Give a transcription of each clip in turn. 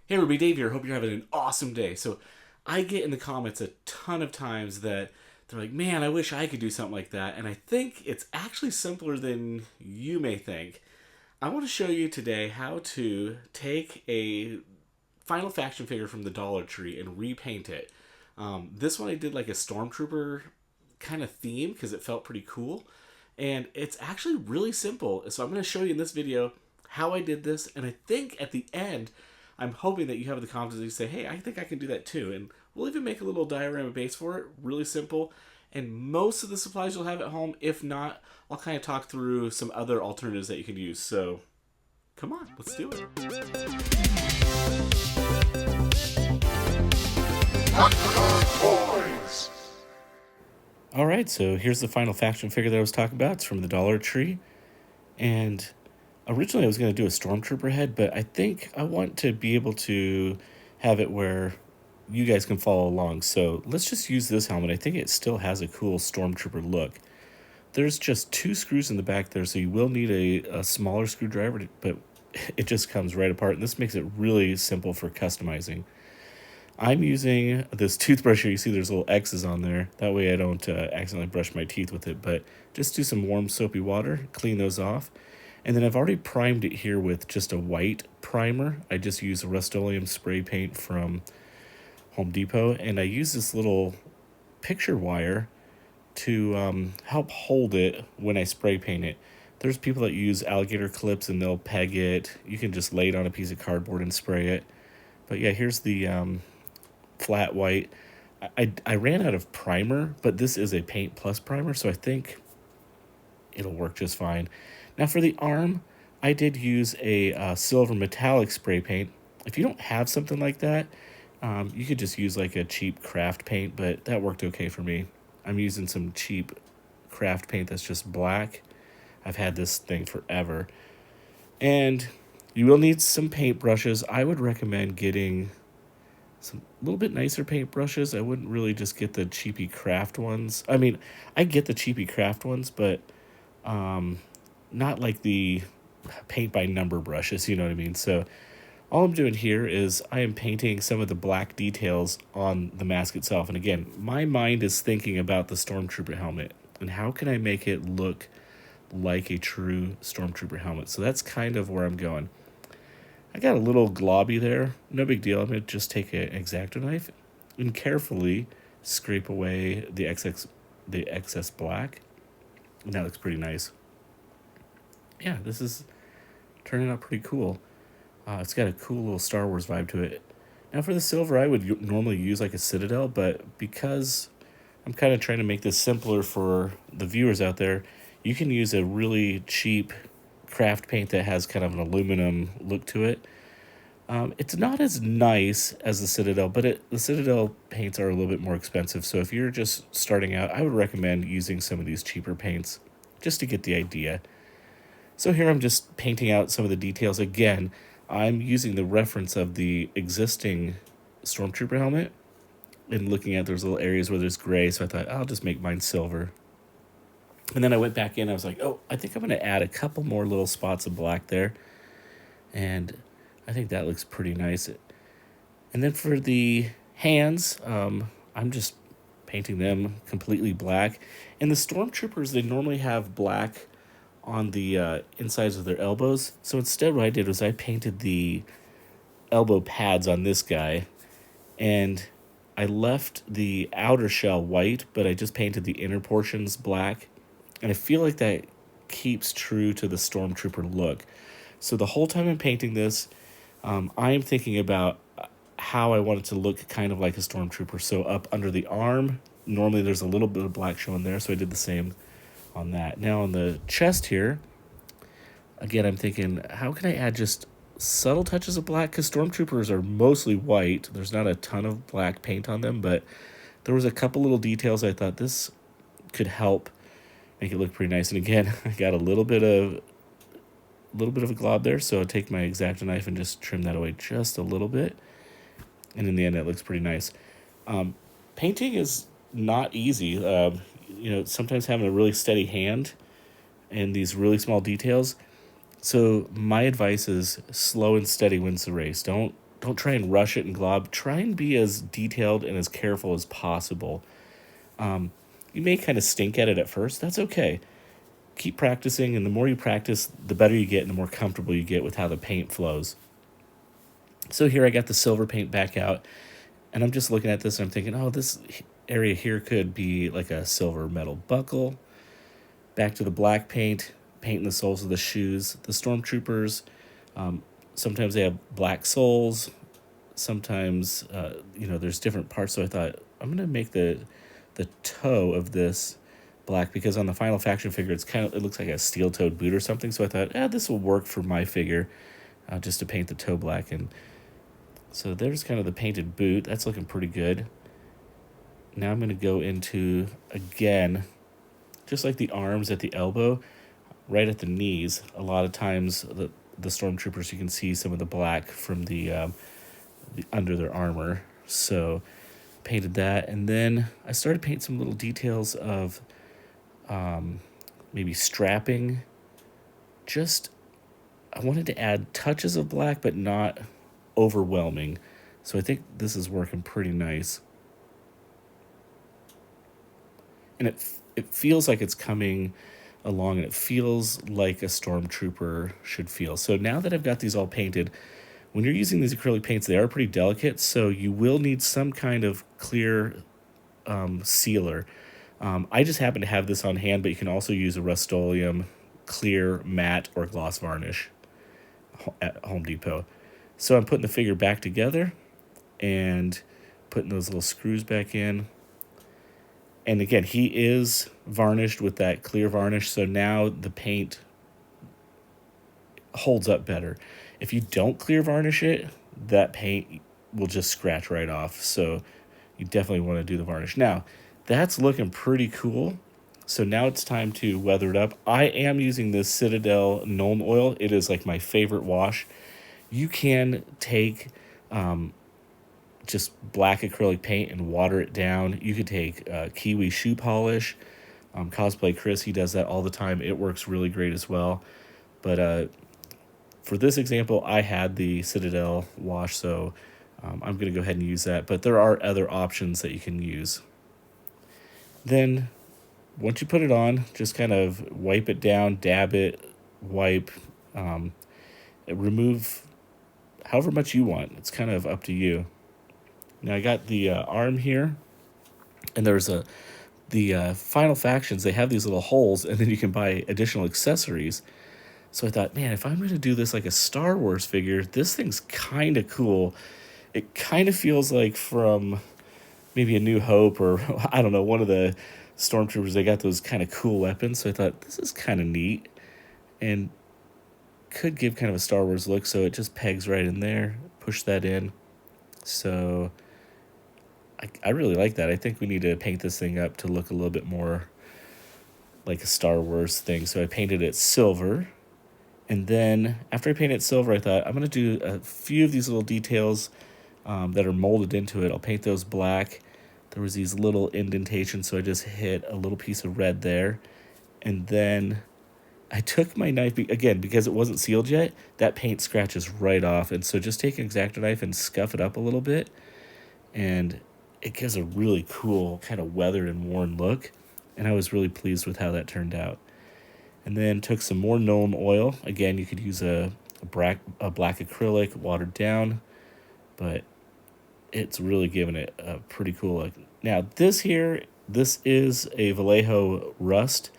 Hey everybody, Dave here. Hope you're having an awesome day. So, I get in the comments a ton of times that they're like, man, I wish I could do something like that. And I think it's actually simpler than you may think. I want to show you today how to take a Final Faction figure from the Dollar Tree and repaint it. This one I did like a Stormtrooper kind of theme because it felt pretty cool. And it's actually really simple. So, I'm going to show you in this video how I did this. And I think at the end, I'm hoping that you have the confidence to say, hey, I think I can do that too. And we'll even make a little diorama base for it, really simple. And most of the supplies you'll have at home. If not, I'll kind of talk through some other alternatives that you can use. So come on, let's do it. All right, so here's the Final Faction figure that I was talking about. It's from the Dollar Tree. And originally I was going to do a Stormtrooper head, but I think I want to be able to have it where you guys can follow along. So let's just use this helmet. I think it still has a cool Stormtrooper look. There's just 2 screws in the back there, so you will need a smaller screwdriver, but it just comes right apart. And this makes it really simple for customizing. I'm using this toothbrush here. You see there's little X's on there. That way I don't accidentally brush my teeth with it. But just do some warm soapy water, clean those off. And then I've already primed it here with just a white primer. I just use Rust-Oleum spray paint from Home Depot. And I use this little picture wire to help hold it when I spray paint it. There's people that use alligator clips and they'll peg it. You can just lay it on a piece of cardboard and spray it. But yeah, here's the flat white. I ran out of primer, but this is a Paint Plus primer, so I think it'll work just fine. Now for the arm, I did use a silver metallic spray paint. If you don't have something like that, you could just use like a cheap craft paint, but that worked okay for me. I'm using some cheap craft paint that's just black. I've had this thing forever. And you will need some paint brushes. I would recommend getting some little bit nicer paint brushes. I wouldn't really just get the cheapy craft ones. I mean, I get the cheapy craft ones, but not like the paint by number brushes, you know what I mean? So all I'm doing here is I am painting some of the black details on the mask itself. And again, my mind is thinking about the Stormtrooper helmet and how can I make it look like a true Stormtrooper helmet. So that's kind of where I'm going. I got a little globby there. No big deal. I'm going to just take an X-Acto knife and carefully scrape away the excess black. And that looks pretty nice. Yeah, this is turning out pretty cool. It's got a cool little Star Wars vibe to it. Now for the silver, I would normally use like a Citadel, but because I'm kind of trying to make this simpler for the viewers out there, you can use a really cheap craft paint that has kind of an aluminum look to it. It's not as nice as the Citadel, but the Citadel paints are a little bit more expensive. So if you're just starting out, I would recommend using some of these cheaper paints just to get the idea. So here I'm just painting out some of the details. Again, I'm using the reference of the existing Stormtrooper helmet and looking at those little areas where there's gray. So I thought, I'll just make mine silver. And then I went back in. I was like, oh, I think I'm going to add a couple more little spots of black there. And I think that looks pretty nice. And then for the hands, I'm just painting them completely black. And the Stormtroopers, they normally have black on the insides of their elbows. So instead what I did was I painted the elbow pads on this guy. And I left the outer shell white, but I just painted the inner portions black. And I feel like that keeps true to the Stormtrooper look. So the whole time I'm painting this, I am thinking about how I want it to look kind of like a Stormtrooper. So up under the arm, normally there's a little bit of black showing there, so I did the same on that. Now on the chest here, again, I'm thinking, how can I add just subtle touches of black? Because Stormtroopers are mostly white. There's not a ton of black paint on them, but there was a couple little details I thought this could help make it look pretty nice. And again, I got a little bit of a glob there, so I'll take my X-Acto knife and just trim that away just a little bit. And in the end, that looks pretty nice. Painting is not easy. Sometimes having a really steady hand and these really small details. So my advice is slow and steady wins the race. Don't don't try and rush it and glob. Try and be as detailed and as careful as possible. You may kind of stink at it at first. That's okay. Keep practicing, and the more you practice, the better you get and the more comfortable you get with how the paint flows. So here I got the silver paint back out, and I'm just looking at this and I'm thinking, oh, this area here could be like a silver metal buckle. Back to the black paint, painting the soles of the shoes. The Stormtroopers, sometimes they have black soles. Sometimes, there's different parts. So I thought, I'm going to make the toe of this black, because on the final faction figure, it looks like a steel-toed boot or something. So I thought, this will work for my figure, just to paint the toe black. And so there's kind of the painted boot. That's looking pretty good. Now I'm going to go into, again, just like the arms at the elbow, right at the knees. A lot of times the Stormtroopers, you can see some of the black from the under their armor. So painted that, and then I started painting some little details of maybe strapping. I wanted to add touches of black, but not overwhelming. So I think this is working pretty nice. And it feels like it's coming along, and it feels like a Stormtrooper should feel. So now that I've got these all painted, when you're using these acrylic paints, they are pretty delicate, so you will need some kind of clear sealer. I just happen to have this on hand, but you can also use a Rust-Oleum clear matte or gloss varnish at Home Depot. So I'm putting the figure back together and putting those little screws back in. And again, he is varnished with that clear varnish, so now the paint holds up better. If you don't clear varnish it, that paint will just scratch right off. So you definitely want to do the varnish. Now, that's looking pretty cool. So now it's time to weather it up. I am using this Citadel Nuln Oil. It is like my favorite wash. You can take just black acrylic paint and water it down. You could take kiwi shoe polish. Cosplay Chris, he does that all the time. It works really great as well. But for this example, I had the Citadel wash, so I'm going to go ahead and use that. But there are other options that you can use. Then, once you put it on, just kind of wipe it down, dab it, wipe, remove however much you want. It's kind of up to you. Now I got the arm here, and there's the Final Factions. They have these little holes, and then you can buy additional accessories. So I thought, man, if I'm going to do this like a Star Wars figure, this thing's kind of cool. It kind of feels like from maybe A New Hope, or I don't know, one of the Stormtroopers. They got those kind of cool weapons. So I thought, this is kind of neat and could give kind of a Star Wars look. So it just pegs right in there. Push that in. So I really like that. I think we need to paint this thing up to look a little bit more like a Star Wars thing. So I painted it silver. And then after I painted silver, I thought I'm going to do a few of these little details that are molded into it. I'll paint those black. There was these little indentations, so I just hit a little piece of red there. And then I took my knife, again, because it wasn't sealed yet, that paint scratches right off. And so just take an X-Acto knife and scuff it up a little bit. And it gives a really cool kind of weathered and worn look. And I was really pleased with how that turned out. And then took some more Nuln Oil. Again, you could use a black acrylic, watered down. But it's really giving it a pretty cool look. Now, this is a Vallejo Rust.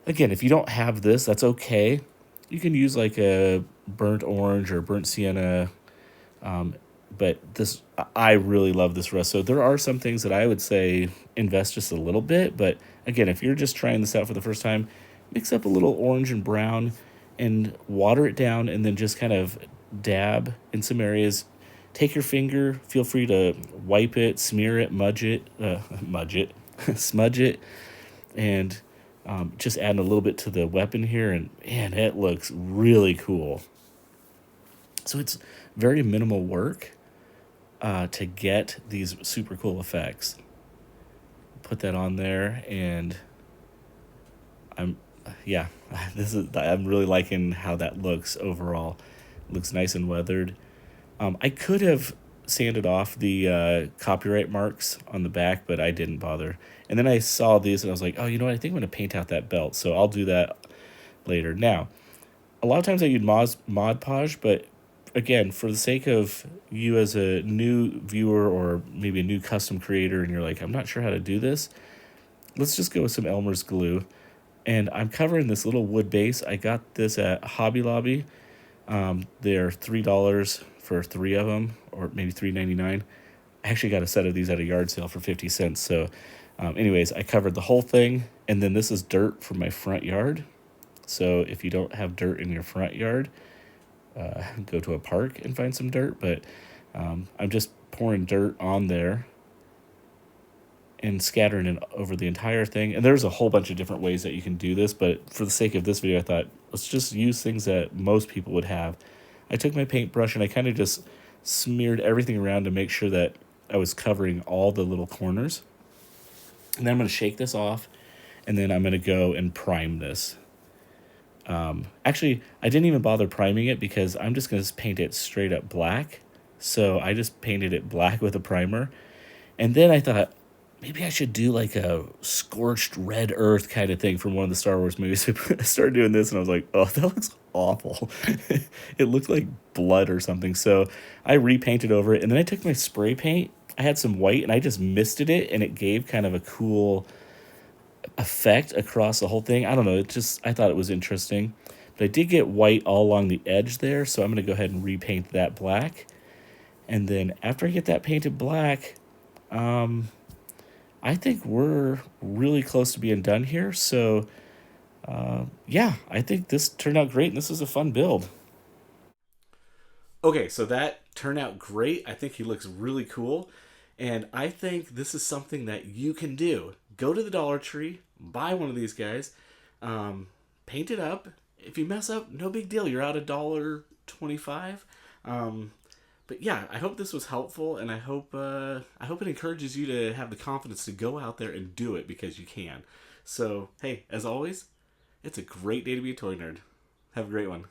Again, if you don't have this, that's okay. You can use like a burnt orange or burnt sienna. But I really love this rust. So there are some things that I would say invest just a little bit. But again, if you're just trying this out for the first time, mix up a little orange and brown and water it down, and then just kind of dab in some areas. Take your finger, feel free to wipe it, smear it, smudge it, and just add a little bit to the weapon here, and man, it looks really cool. So it's very minimal work to get these super cool effects. Put that on there, and I'm really liking how that looks overall. It looks nice and weathered. I could have sanded off the copyright marks on the back, but I didn't bother. And then I saw these and I was like, oh, you know what? I think I'm going to paint out that belt. So I'll do that later. Now, a lot of times I use Mod Podge, but again, for the sake of you as a new viewer or maybe a new custom creator and you're like, I'm not sure how to do this, let's just go with some Elmer's glue. And I'm covering this little wood base. I got this at Hobby Lobby. They're $3 for three of them, or maybe $3.99. I actually got a set of these at a yard sale for 50 cents. So, anyways, I covered the whole thing. And then this is dirt from my front yard. So if you don't have dirt in your front yard, go to a park and find some dirt. But I'm just pouring dirt on there and scattering it over the entire thing. And there's a whole bunch of different ways that you can do this, but for the sake of this video, I thought, let's just use things that most people would have. I took my paintbrush and I kind of just smeared everything around to make sure that I was covering all the little corners. And then I'm going to shake this off, and then I'm going to go and prime this. Actually, I didn't even bother priming it because I'm just going to paint it straight up black. So I just painted it black with a primer. And then I thought, maybe I should do like a scorched red earth kind of thing from one of the Star Wars movies. I started doing this and I was like, oh, that looks awful. It looked like blood or something. So I repainted over it. And then I took my spray paint. I had some white and I just misted it, and it gave kind of a cool effect across the whole thing. I don't know. I thought it was interesting. But I did get white all along the edge there. So I'm going to go ahead and repaint that black. And then after I get that painted black, I think we're really close to being done here. So, yeah, I think this turned out great, and this was a fun build. Okay, so that turned out great. I think he looks really cool. And I think this is something that you can do. Go to the Dollar Tree, buy one of these guys, paint it up. If you mess up, no big deal. You're out $1.25. But yeah, I hope this was helpful, and I hope it encourages you to have the confidence to go out there and do it, because you can. So hey, as always, it's a great day to be a toy nerd. Have a great one.